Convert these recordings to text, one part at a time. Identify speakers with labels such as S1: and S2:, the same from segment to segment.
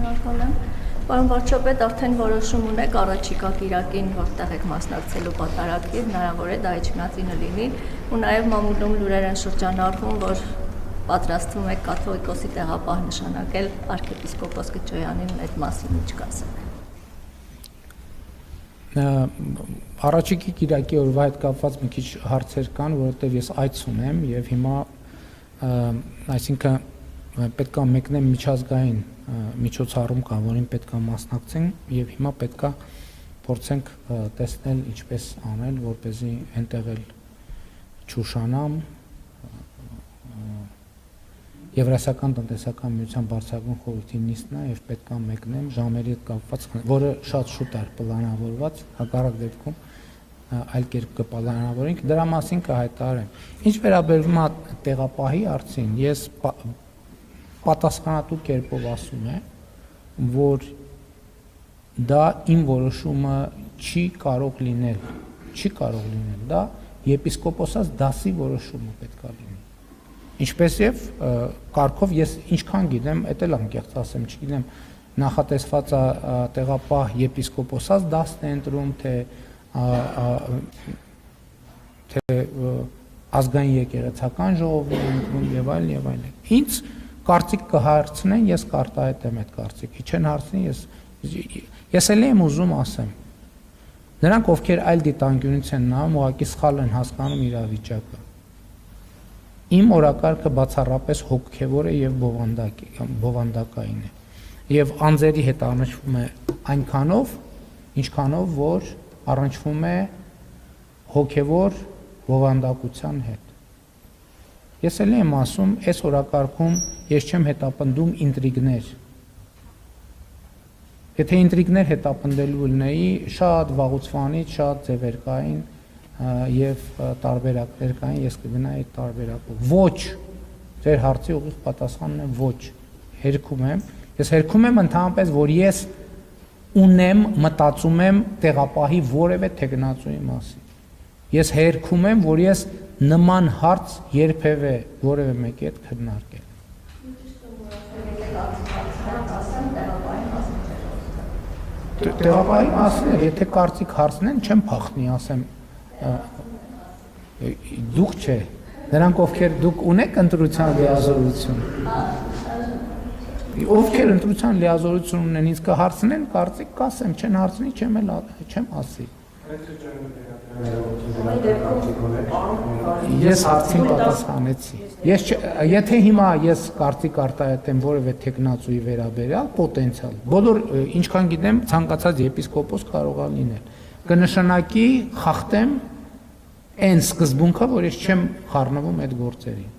S1: Շնորհակալ եմ։ Պարոն վարչապետ, արդեն որոշում ունեք առաջիկա կիրակին որտեղ եք մասնակցելու պատարագի, հնարավոր է դա Իջմիածինը լինի, ու նաև մամուլում լուրեր են շրջանառվում, որ պատրաստվում եք կաթողիկոսի տեղապահ նշանակել arczepiskopos Քչոյանին, այդ մասին ինչ կասեք։
S2: Առաջիկի կիրակի օրվա հետ կապված մի քիչ հարցեր կան, որովհետև ես այց ունեմ եւ հիմա այսինքն պետք է մեկնեմ միջազգային միջոցառում կա, որին պետք է մասնակցենք եւ հիմա պետք է փորձենք տեսնել ինչպես անել, որպեսզի այնտեղ էլ չուշանամ Եվրասիական տնտեսական միության բարձրագույն խորհրդի նիստն է եւ պետք է մեկնեմ ժամերի հետ կապված, որը շատ շուտ էր պլանավորված, հակառակ դեպքում այլ կերպ կպլանավորենք, դրա մասին կհայտարարեմ։ Ինչ վերաբերում է տեղապահի հարցին, ես պատասխանատու կերպով ասում եմ, որ դա իմ որոշումը չի կարող լինել, դա եպիսկոպոսած դասի որոշումը պետք է լինի։ Ինչպես եւ կարգով ես ինչքան գիտեմ, էդ էլ անկեղծ ասեմ, չգիտեմ, նախատեսված է տեղապահ եպիսկոպոսած դասն է ընտրում, թե ազգային եկեղեցական ժողովն է ընտրում եւ այլն։ Ինձ կարծիք կհարցնեն, ես կարտահայտեմ այդ կարծիքը, չեն հարցնի, ես էլ եմ ուզում ասեմ։ Նրանք, ովքեր այլ դիտանկյունից են նայում, ուղղակի սխալ են հասկանում իրավիճակը։ Իմ օրակարգը բացառապես հոգևոր է եւ բովանդակային է եւ անձերի հետ առնչվում է այնքանով, ինչքանով որ առնչվում է հոգևոր բովանդակության հետ։ Ես էլ եմ ասում, այս օրակարգում ես չեմ հետապնդում ինտրիգներ։ Եթե ինտրիգներ հետապնդելու լինեի, շատ վաղուց շատ ձևեր կային եւ տարբերակներ կային, ես կգնայի այդ տարբերակով։ Ոչ, ձեր հարցի ուղիղ պատասխանն է ոչ։ Հերքում եմ, ես հերքում եմ ընդհանրապես, որ ես ունեմ, մտածում եմ տեղապահի որևէ թեկնածուի մասին։ Ես հերքում եմ, որ ես նման հարց երբևէ որևէ մեկի հետ քննարկել։ Տեղապահի մասին, եթե կարծիք հարցնեն, չեմ փախնի, ասեմ դուք չէ, նրանք ովքեր դուք ունեք ընտրության լիազորություն, ովքեր ընտրության լիազորություն ունեն, ինձ կհարցնեն, կարծիք կասեմ, չեն հարցնի, չեմ ասի։ Ես հարցին պատասխանեցի։ Եթե հիմա ես կարծիք արտահայտեմ որևէ թեկնածուի վերաբերյալ պոտենցիալ, բոլոր ինչքան գիտեմ, ցանկացած եպիսկոպոս կարող է լինել։ Կնշանակի խախտեմ այն սկզբունքը, որ ես չեմ խառնվում այդ գործերին։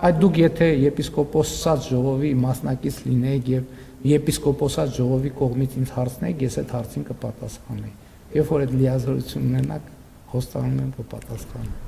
S2: Այդ դուք եթե եպիսկոպոսած ժողովի մասնակից լինեիք եւ եպիսկոպոսած ժողովի կողմից ինձ հարցնեիք, ես այդ հարցին կպատասխանեի։ Երբ որ այդ լիազորություն ունենաք, խոստանում եմ կպատասխանեմ։